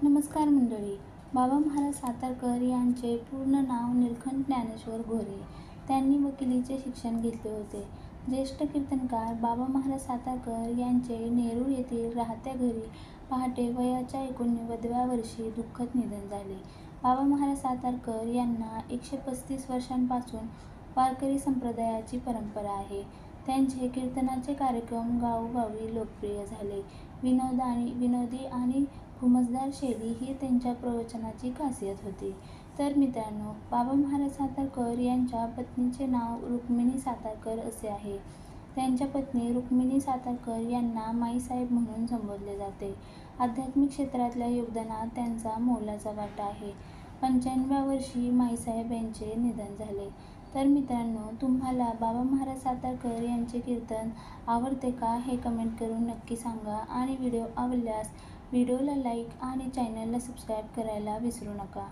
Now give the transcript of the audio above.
नमस्कार मंडळी. बाबा महाराज सातारकर यांचे पूर्ण नाव निळकंठ ज्ञानेश्वर घोरे. त्यांनी वकिलीचे शिक्षण घेतले होते. ज्येष्ठ कीर्तनकार बाबा महाराज सातारकर यांचे नेरूळ येथील राहत्या घरी पहाटे वयाच्या 89व्या वर्षी दुःखद निधन झाले. बाबा महाराज सातारकर यांना 135 वर्षांपासून वारकरी संप्रदायाची परंपरा आहे. त्यांचे कीर्तनाचे कार्यक्रम गावोगावी लोकप्रिय झाले. विनोदी आणि खुमासदार शैली ही त्यांच्या प्रवचनाची खासियत होती. तर मित्रांनो, बाबा महाराज सातारकर यांच्या पत्नीचे नाव रुक्मिणी सातारकर असे आहे. त्यांच्या पत्नी रुक्मिणी सातारकर यांना माईसाहेब म्हणून संबोधले जाते. आध्यात्मिक क्षेत्रातल्या योगदानात त्यांचा मोलाचा वाटा आहे. 95व्या वर्षी माईसाहेब यांचे निधन झाले. तर मित्रांनो, तुम्हाला बाबा महाराज सातारकर यांचे कीर्तन आवडते का हे कमेंट करून नक्की सांगा. आणि व्हिडिओ आवडल्यास व्हिडिओला लाईक आणि चॅनलला सबस्क्राईब करायला विसरू नका.